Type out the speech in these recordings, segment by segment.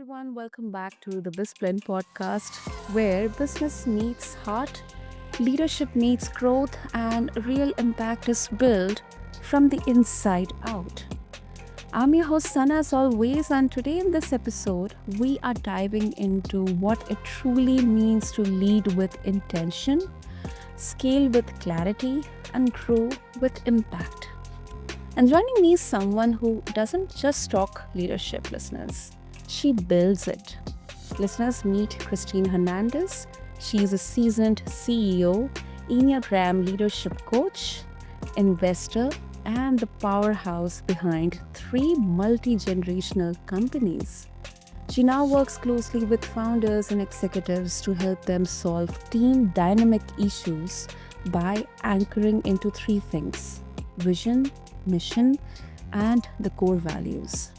everyone. Welcome back to the BizBlend podcast, where business meets heart, leadership meets growth, and real impact is built from the inside out. I'm your host, Sana, as always, and today in this episode, we are diving into what it truly means to lead with intention, scale with clarity, and grow with impact. And joining me is someone who doesn't just talk leadership, listeners. She builds it. Listeners, meet Christine Hernandez. She is a seasoned CEO, Enneagram leadership coach, investor, and the powerhouse behind three multi generational companies. She now works closely with founders and executives to help them solve team dynamic issues by anchoring into three things: vision, mission, and the core values.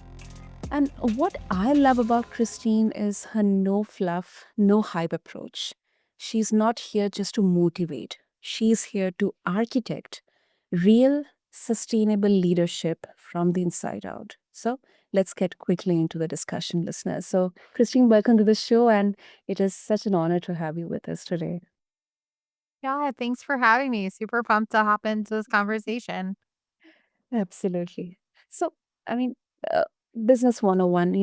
And what I love about Christine is her no fluff, no hype approach. She's not here just to motivate, she's here to architect real, sustainable leadership from the inside out. So let's get quickly into the discussion, listeners. So, Christine, welcome to the show, and it is such an honor to have you with us today. Yeah, thanks for having me. Super pumped to hop into this conversation. Absolutely. So, I mean, uh, business 101,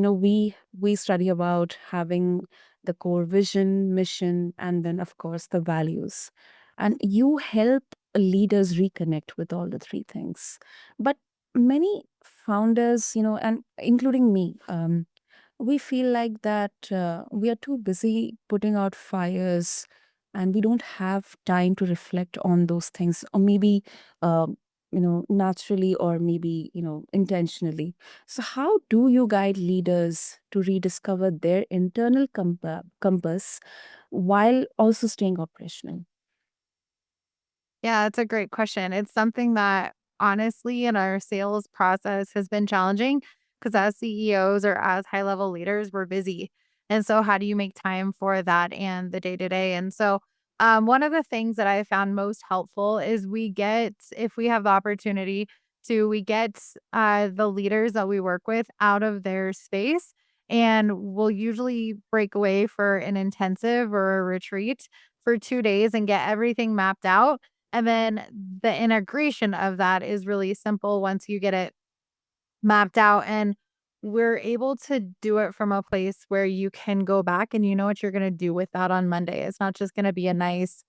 we study about having the core vision, mission, and then of course the values. And you help leaders reconnect with all the three things. But many founders, and including me, we feel like that we are too busy putting out fires and we don't have time to reflect on those things, or maybe naturally, or maybe intentionally. So how do you guide leaders to rediscover their internal compass while also staying operational? Yeah, it's a great question. It's something that honestly in our sales process has been challenging because as CEOs or as high level leaders, we're busy. And so, how do you make time for that and the day to day? And so, one of the things that I found most helpful is if we have the opportunity we get the leaders that we work with out of their space. And we'll usually break away for an intensive or a retreat for 2 days and get everything mapped out, and then the integration of that is really simple once you get it mapped out. And we're able to do it from a place where you can go back and you know what you're going to do with that on Monday. It's not just going to be a nice,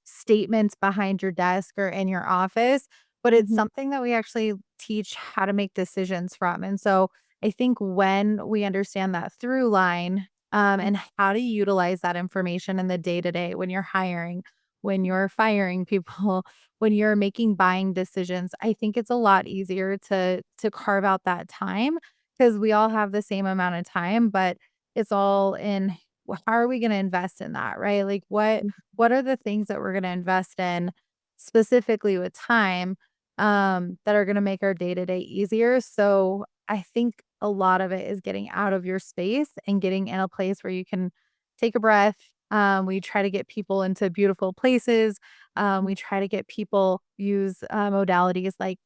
statement behind your desk or in your office, but it's Mhm. something that we actually teach how to make decisions from. And so I think when we understand that through line, and how to utilize that information in the day to day when you're hiring, when you're firing people, when you're making buying decisions, I think it's a lot easier to carve out that time because we all have the same amount of time, but it's all in how are we going to invest in that, right? Like what are the things that we're gonna invest in specifically with time, that are gonna make our day-to-day easier? So, I think a lot of it is getting out of your space and getting in a place where you can take a breath. We try to get people into beautiful places. We try to get people use, modalities like,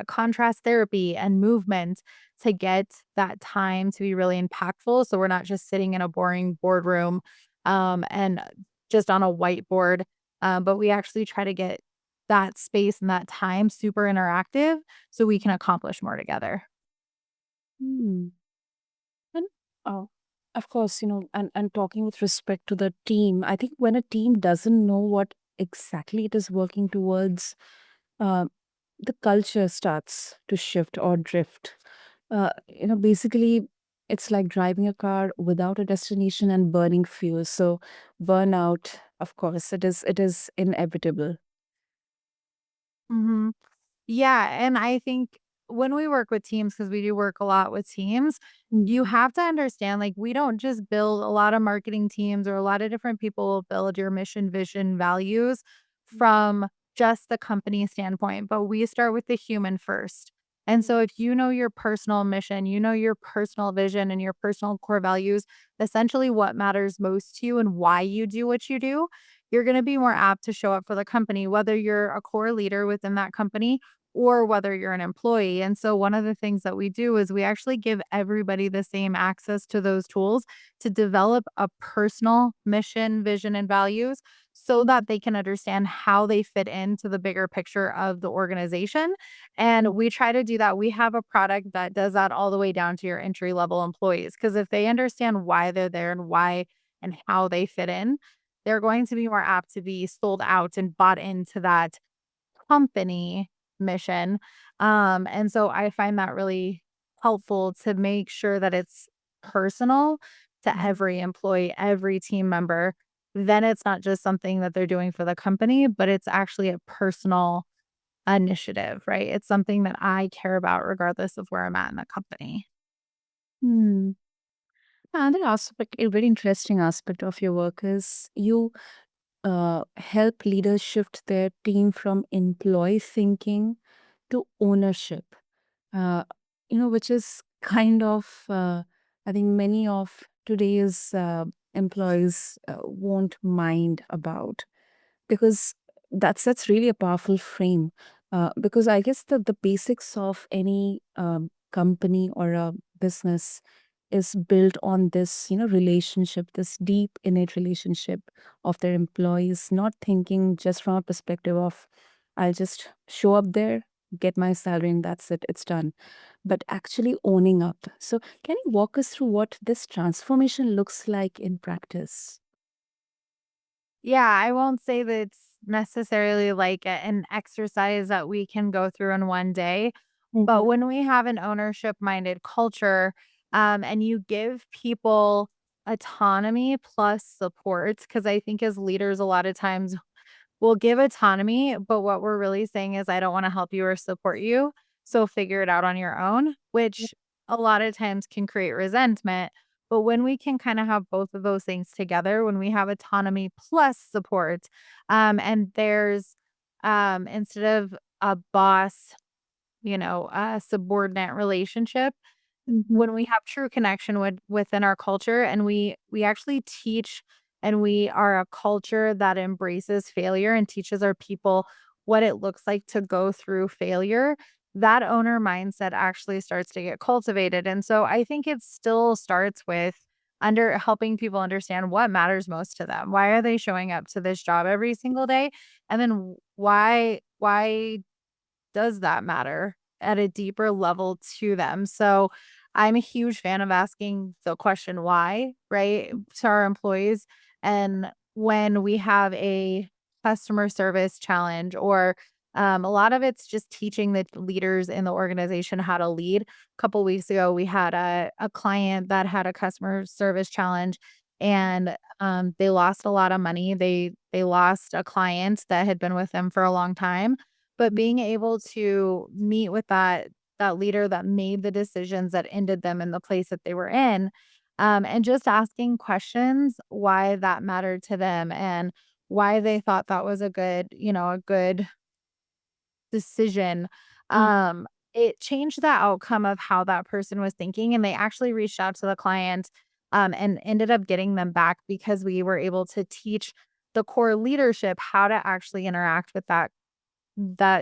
contrast therapy and movement to get that time to be really impactful, so we're not just sitting in a boring boardroom, and just on a whiteboard, but we actually try to get that space and that time super interactive so we can accomplish more together. Hmm. And of course, and talking with respect to the team, I think when a team doesn't know what exactly it is working towards, uh, the culture starts to shift or drift. Basically, it's like driving a car without a destination and burning fuel. So burnout, of course, it is inevitable. Mhm. Yeah, and I think when we work with teams, because we do work a lot with teams, you have to understand, like, we don't just build a lot of marketing teams or a lot of different people will build your mission, vision, values from just the company standpoint, but we start with the human first. And so if you know your personal mission, you know your personal vision and your personal core values, essentially what matters most to you and why you do what you do, you're gonna be more apt to show up for the company, whether you're a core leader within that company or whether you're an employee. And so one of the things that we do is we actually give everybody the same access to those tools to develop a personal mission, vision, and values so that they can understand how they fit into the bigger picture of the organization. And we try to do that. We have a product that does that all the way down to your entry level employees. Because if they understand why they're there and why and how they fit in, they're going to be more apt to be sold out and bought into that company mission. And so I find that really helpful to make sure that it's personal to every employee, every team member. Then it's not just something that they're doing for the company, but it's actually a personal initiative, right? It's something that I care about regardless of where I'm at in the company. Hmm. Another aspect, a very interesting aspect of your work is you help leaders shift their team from employee thinking to ownership. uh, which is kind of, I think many of today's employees won't mind about, because that's really a powerful frame. Because I guess the basics of any company or a business is built on this, relationship, this deep innate relationship of their employees, not thinking just from a perspective of, I'll just show up there, get my salary, and that's it, it's done, but actually owning up. So can you walk us through what this transformation looks like in practice? Yeah, I won't say that it's necessarily like an exercise that we can go through in one day, but Mhm. when we have an ownership minded culture, and you give people autonomy plus support, because I think as leaders, a lot of times we'll give autonomy, but what we're really saying is, I don't want to help you or support you. So figure it out on your own, which a lot of times can create resentment. But when we can kind of have both of those things together, when we have autonomy plus support, and there's instead of a boss, a subordinate relationship, Mhm. when we have true connection within our culture and we actually teach and we are a culture that embraces failure and teaches our people what it looks like to go through failure, that owner mindset actually starts to get cultivated. And so I think it still starts with under helping people understand what matters most to them. Why are they showing up to this job every single day? And then why does that matter at a deeper level to them? So I'm a huge fan of asking the question why, right, to our employees. And when we have a customer service challenge or a lot of it's just teaching the leaders in the organization how to lead. A couple weeks ago, we had a client that had a customer service challenge and they lost a lot of money. They lost a client that had been with them for a long time, but being able to meet with that leader that made the decisions that ended them in the place that they were in, and just asking questions why that mattered to them and why they thought that was a good decision, Mm. um, it changed the outcome of how that person was thinking, and they actually reached out to the client, and ended up getting them back because we were able to teach the core leadership how to actually interact with that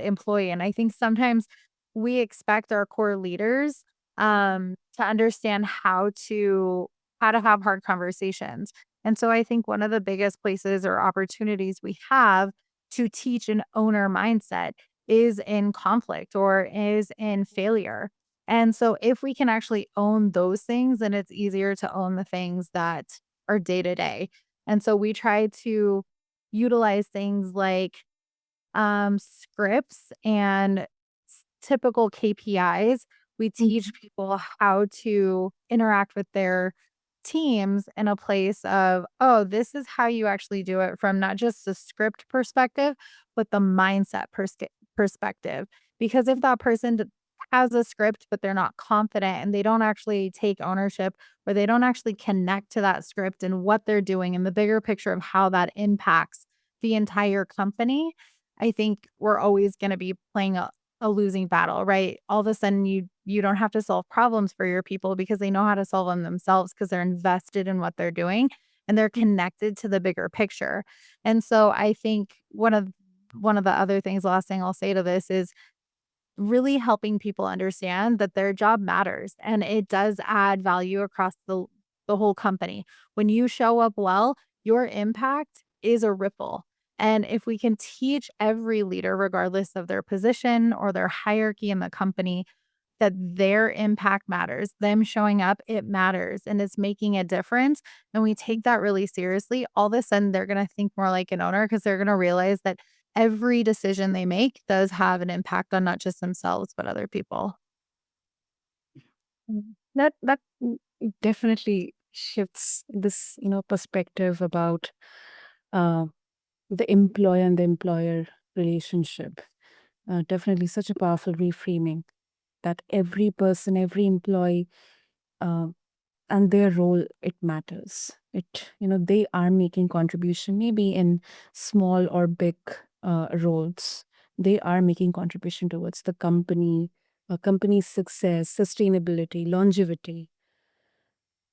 employee. And I think sometimes we expect our core leaders to understand how to have hard conversations. And so I think one of the biggest places or opportunities we have to teach an owner mindset is in conflict or is in failure. And so if we can actually own those things, then it's easier to own the things that are day to day. And so we try to utilize things like scripts and typical KPIs. We teach Mhm. people how to interact with their teams in a place of, oh, this is how you actually do it from not just the script perspective, but the mindset perspective. Because if that person has a script, but they're not confident and they don't actually take ownership or they don't actually connect to that script and what they're doing and the bigger picture of how that impacts the entire company, I think we're always gonna be playing a losing battle, right? All of a sudden, you don't have to solve problems for your people because they know how to solve them themselves because 'cause they're invested in what they're doing and they're connected to the bigger picture. And so I think one of the other things, last thing I'll say to this is really helping people understand that their job matters and it does add value across the whole company. When you show up well, your impact is a ripple. And if we can teach every leader, regardless of their position or their hierarchy in the company, that their impact matters, them showing up, it matters and it's making a difference. And we take that really seriously. All of a sudden, they're going to think more like an owner because they're going to realize that every decision they make does have an impact on not just themselves, but other people. That definitely shifts this, perspective about uh, the employer and the employer relationship. Definitely such a powerful reframing that every person, every employee, uh, and their role, it matters. They are making contribution, maybe in small or big roles. They are making contribution towards the company, company's success, sustainability, longevity.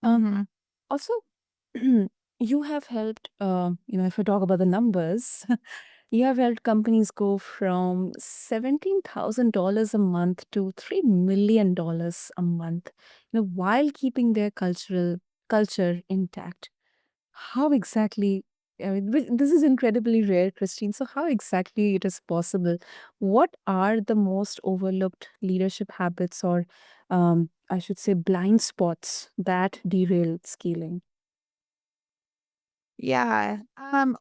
Um, Mhm. Also, you have helped, if I talk about the numbers, you have helped companies go from $17,000 a month to $3 million a month, while keeping their culture intact. How exactly? I mean, this is incredibly rare, Christine. So, how exactly it is possible? What are the most overlooked leadership habits, or I should say, blind spots that derail scaling? Yeah.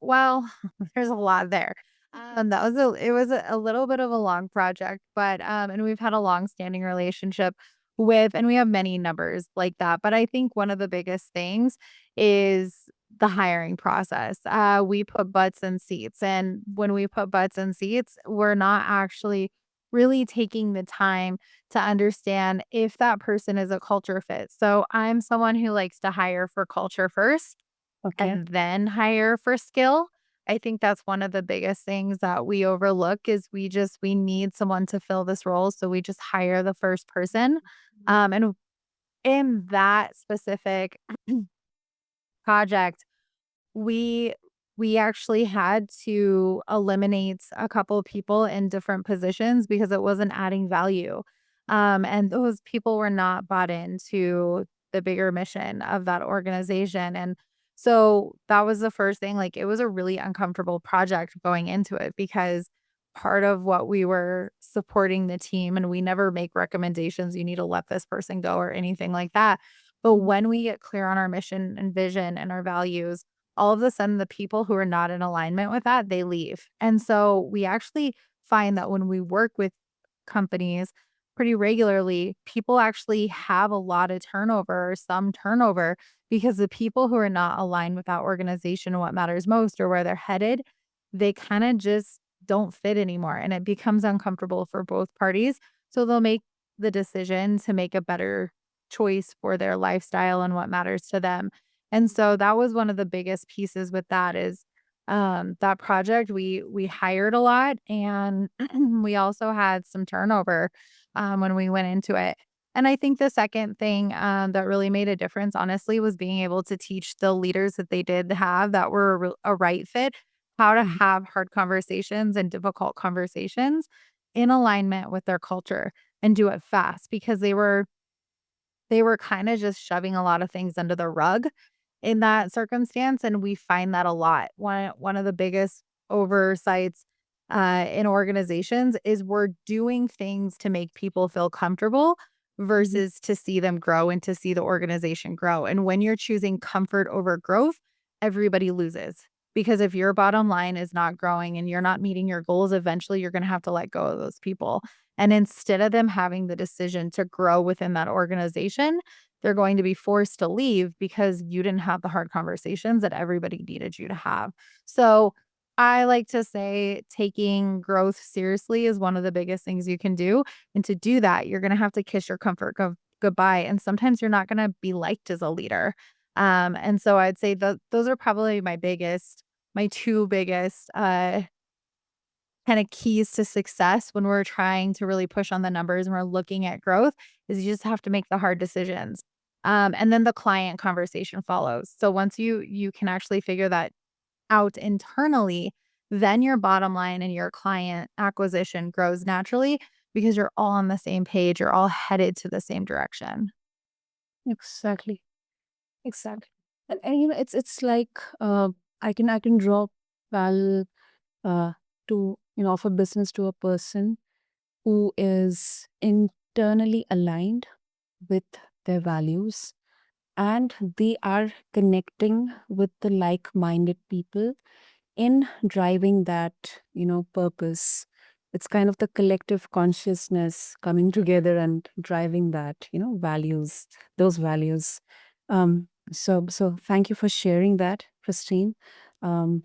Well, there's a lot there. That was it was a little bit of a long project, but and we've had a long-standing relationship with and we have many numbers like that. But I think one of the biggest things is the hiring process. We put butts in seats. And when we put butts in seats, we're not actually really taking the time to understand if that person is a culture fit. So I'm someone who likes to hire for culture first Okay. and then hire for skill. I think that's one of the biggest things that we overlook is we need someone to fill this role, so we just hire the first person. And in that specific project, we we actually had to eliminate a couple of people in different positions because it wasn't adding value. And those people were not bought into the bigger mission of that organization. And so that was the first thing. Like it was a really uncomfortable project going into it because part of what we were supporting the team, and we never make recommendations, you need to let this person go or anything like that. But when we get clear on our mission and vision and our values, all of a sudden the people who are not in alignment with that, they leave. And so we actually find that when we work with companies pretty regularly, people actually have a lot of turnover or some turnover because the people who are not aligned with that organization and what matters most or where they're headed, they kind of just don't fit anymore and it becomes uncomfortable for both parties. So they'll make the decision to make a better choice for their lifestyle and what matters to them. And so that was one of the biggest pieces with that is that project we hired a lot and we also had some turnover when we went into it. And I think the second thing that really made a difference, honestly, was being able to teach the leaders that they did have that were a right fit how to Mhm. have hard conversations and difficult conversations in alignment with their culture and do it fast because they were kinda just shoving a lot of things under the rug in that circumstance, and we find that a lot. One of the biggest oversights, in organizations is we're doing things to make people feel comfortable Mhm. versus to see them grow and to see the organization grow, and when you're choosing comfort over growth, everybody loses, because if your bottom line is not growing and you're not meeting your goals, eventually you're gonna have to let go of those people. And instead of them having the decision to grow within that organization, they're going to be forced to leave because you didn't have the hard conversations that everybody needed you to have. So I like to say taking growth seriously is one of the biggest things you can do. And to do that, you're going to have to kiss your comfort goodbye. And sometimes you're not going to be liked as a leader. And so I'd say those are probably my two biggest kind of keys to success when we're trying to really push on the numbers and we're looking at growth is you just have to make the hard decisions. And then the client conversation follows. So once you can actually figure that out internally, then your bottom line and your client acquisition grows naturally because you're all on the same page, you're all headed to the same direction. Exactly. Exactly. And it's like I can draw parallel uh to offer business to a person who is internally aligned with their values, and they are connecting with the like-minded people in driving that purpose. It's kind of the collective consciousness coming together and driving that values, those values. So thank you for sharing that, Christine. And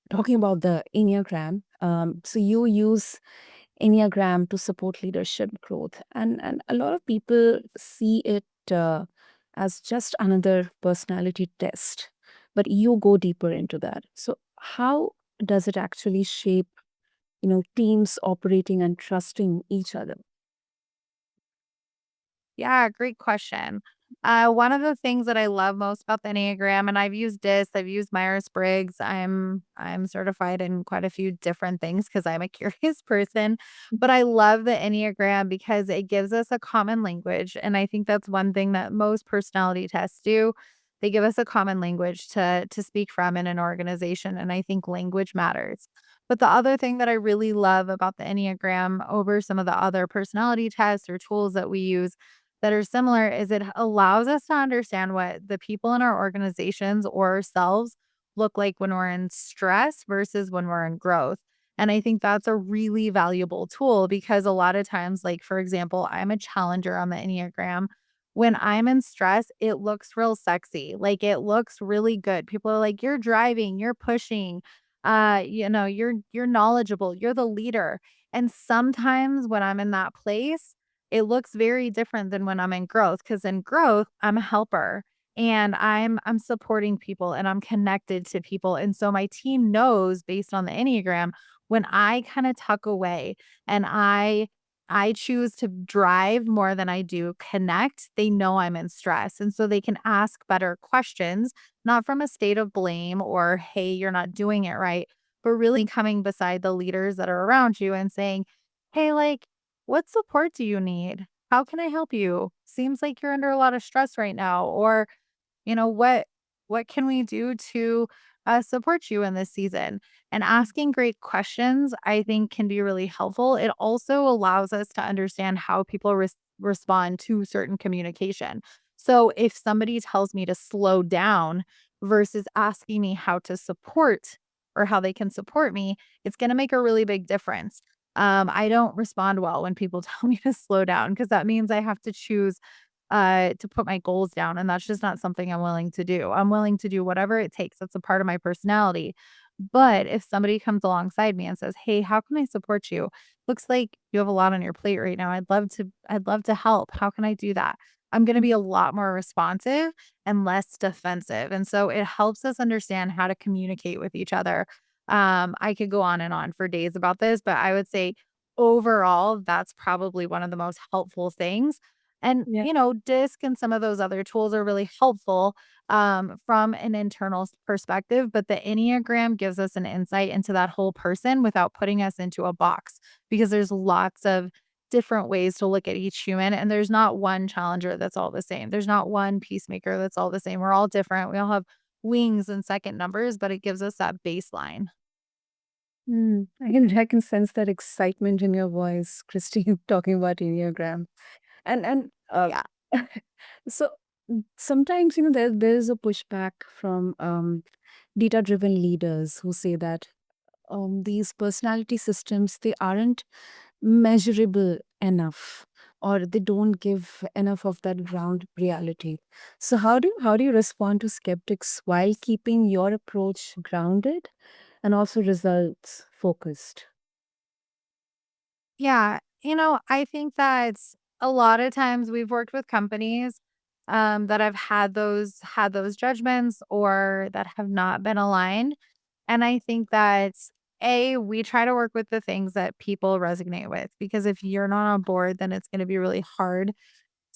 talking about the Enneagram, so you use Enneagram to support leadership growth. And a lot of people see it as just another personality test, but you go deeper into that. So, how does it actually shape, teams operating and trusting each other? Yeah, great question. One of the things that I love most about the Enneagram, and I've used this, I've used Myers-Briggs. I'm certified in quite a few different things because I'm a curious person. But I love the Enneagram because it gives us a common language. And I think that's one thing that most personality tests do. They give us a common language to speak from in an organization. And I think language matters. But the other thing that I really love about the Enneagram over some of the other personality tests or tools that we use that are similar is it allows us to understand what the people in our organizations or ourselves look like when we're in stress versus when we're in growth. And I think that's a really valuable tool because a lot of times, like for example, I'm a challenger on the Enneagram. When I'm in stress, it looks real sexy. Like it looks really good. People are like, you're driving, you're pushing, you're knowledgeable, you're the leader. And sometimes when I'm in that place, it looks very different than when I'm in growth, because in growth, I'm a helper and I'm supporting people and I'm connected to people. And so my team knows based on the Enneagram, when I kind of tuck away and I choose to drive more than I do connect, they know I'm in stress. And so they can ask better questions, not from a state of blame or, hey, you're not doing it right, but really coming beside the leaders that are around you and saying, hey, like, what support do you need? How can I help you? Seems like you're under a lot of stress right now. Or what can we do to support you in this season? And asking great questions, I think, can be really helpful. It also allows us to understand how people respond to certain communication. So if somebody tells me to slow down versus asking me how to support or how they can support me, it's going to make a really big difference. I don't respond well when people tell me to slow down because that means I have to choose to put my goals down, and that's just not something I'm willing to do. I'm willing to do whatever it takes. That's a part of my personality. But if somebody comes alongside me and says, "Hey, how can I support you? Looks like you have a lot on your plate right now. I'd love to help. How can I do that?" I'm going to be a lot more responsive and less defensive. And so it helps us understand how to communicate with each other. I could go on and on for days about this, but I would say overall, that's probably one of the most helpful things. And, Yeah. DISC and some of those other tools are really helpful from an internal perspective, but the Enneagram gives us an insight into that whole person without putting us into a box because there's lots of different ways to look at each human. And there's not one challenger that's all the same. There's not one peacemaker that's all the same. We're all different. We all have wings and second numbers, but it gives us that baseline. I can sense that excitement in your voice, Christine, talking about Enneagram. And Yeah. so sometimes there's a pushback from data-driven leaders who say that these personality systems, they aren't measurable enough, or they don't give enough of that ground reality. So how do you respond to skeptics while keeping your approach grounded and also results focused? Yeah, I think that a lot of times we've worked with companies that have had those judgments or that have not been aligned. And I think that we try to work with the things that people resonate with because if you're not on board, then it's going to be really hard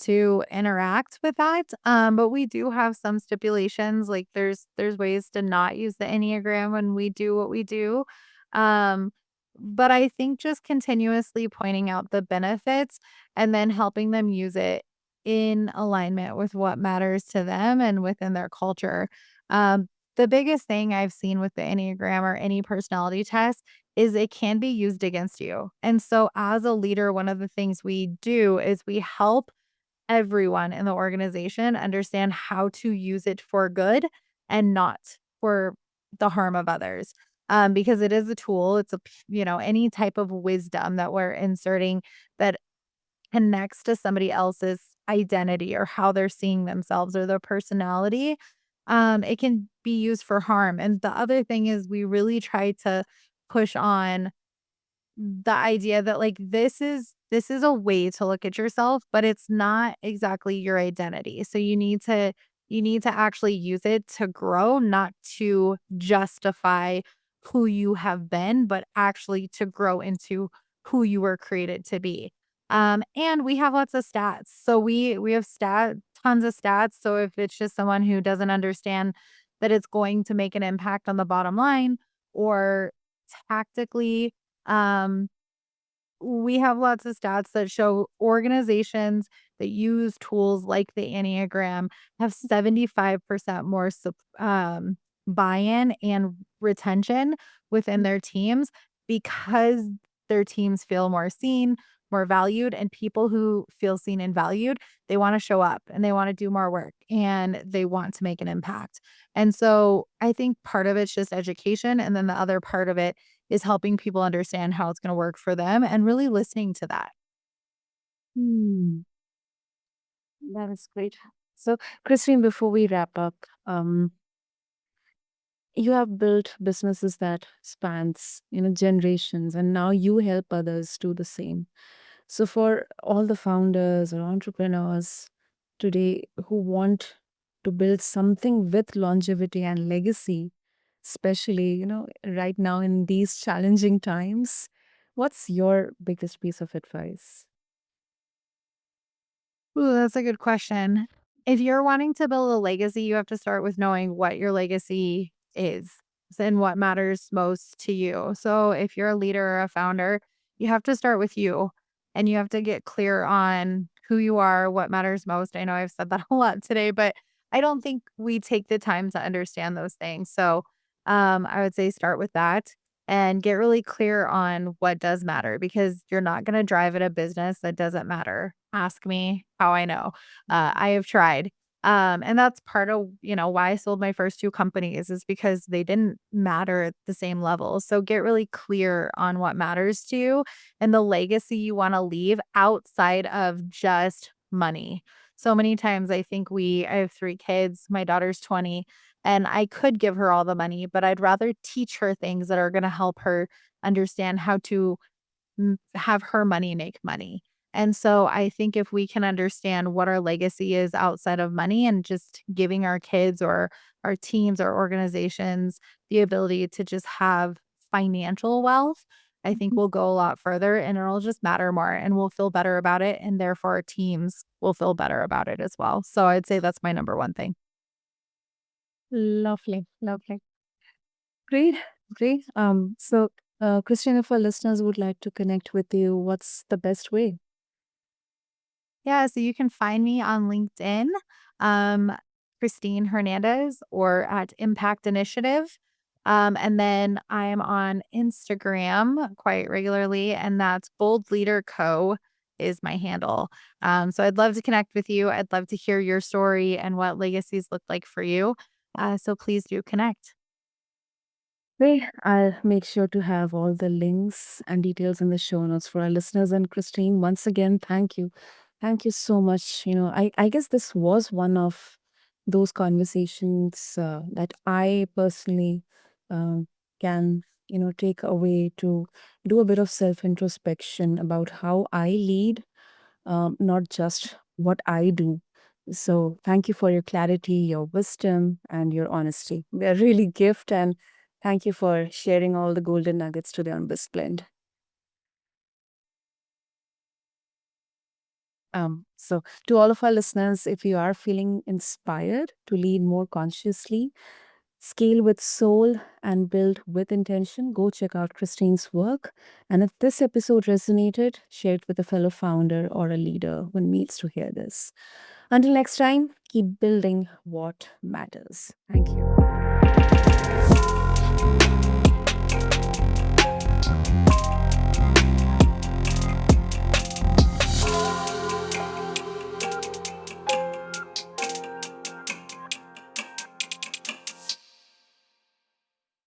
to interact with that. But we do have some stipulations. Like there's ways to not use the Enneagram when we do what we do. Um, But I think just continuously pointing out the benefits and then helping them use it in alignment with what matters to them and within their culture. The biggest thing I've seen with the Enneagram or any personality test is it can be used against you. And so, as a leader, one of the things we do is we help everyone in the organization understand how to use it for good and not for the harm of others. Because it is a tool, it's any type of wisdom that we're inserting that connects to somebody else's identity or how they're seeing themselves or their personality. It can be used for harm. And the other thing is, we really try to push on the idea that, like, this is a way to look at yourself, but it's not exactly your identity. So you need to actually use it to grow, not to justify who you have been, but actually to grow into who you were created to be. And we have lots of stats. So we have tons of stats. So if it's just someone who doesn't understand that it's going to make an impact on the bottom line or tactically um, we have lots of stats that show organizations that use tools like the Enneagram have 75% more buy-in and retention within their teams because their teams feel more seen, more valued, and people who feel seen and valued, they want to show up and they want to do more work and they want to make an impact. And so I think part of it's just education. And then the other part of it is helping people understand how it's gonna work for them and really listening to that. Hmm, that is great. So, Christine, before we wrap up, you have built businesses that spans, generations, and now you help others do the same. So, for all the founders or entrepreneurs today who want to build something with longevity and legacy, especially, right now in these challenging times, what's your biggest piece of advice? Ooh, that's a good question. If you're wanting to build a legacy, you have to start with knowing what your legacy is and what matters most to you. So, if you're a leader or a founder, you have to start with you and you have to get clear on who you are, what matters most. I know I've said that a lot today, but I don't think we take the time to understand those things. So, I would say start with that and get really clear on what does matter because you're not going to drive at a business that doesn't matter. Ask me how I know. I have tried. And that's part of, why I sold my first two companies is because they didn't matter at the same level. So get really clear on what matters to you and the legacy you want to leave outside of just money. So many times I have three kids, my daughter's 20, and I could give her all the money, but I'd rather teach her things that are going to help her understand how to have her money make money. And so I think if we can understand what our legacy is outside of money and just giving our kids or our teams or organizations the ability to just have financial wealth, I think we'll go a lot further and it'll just matter more and we'll feel better about it. And therefore, our teams will feel better about it as well. So I'd say that's my number one thing. Lovely, lovely. Great, great. Christian, if our listeners would like to connect with you, what's the best way? Yeah, so you can find me on LinkedIn, um, Christine Hernandez, or at Impact Initiative. And then I am on Instagram quite regularly, and that's Bold Leader Co. is my handle. So I'd love to connect with you. I'd love to hear your story and what legacies look like for you. So please do connect. Great. I'll make sure to have all the links and details in the show notes for our listeners. And Christine, once again, thank you. Thank you so much. I guess this was one of those conversations that I personally um, can, take away to do a bit of self introspection about how I lead, not just what I do. So thank you for your clarity, your wisdom, and your honesty. They're really gift, and thank you for sharing all the golden nuggets today on BizBlend. So to all of our listeners, if you are feeling inspired to lead more consciously, Scale with soul and build with intention. Go check out Christine's work. And if this episode resonated, share it with a fellow founder or a leader who needs to hear this. Until next time, keep building what matters. Thank you.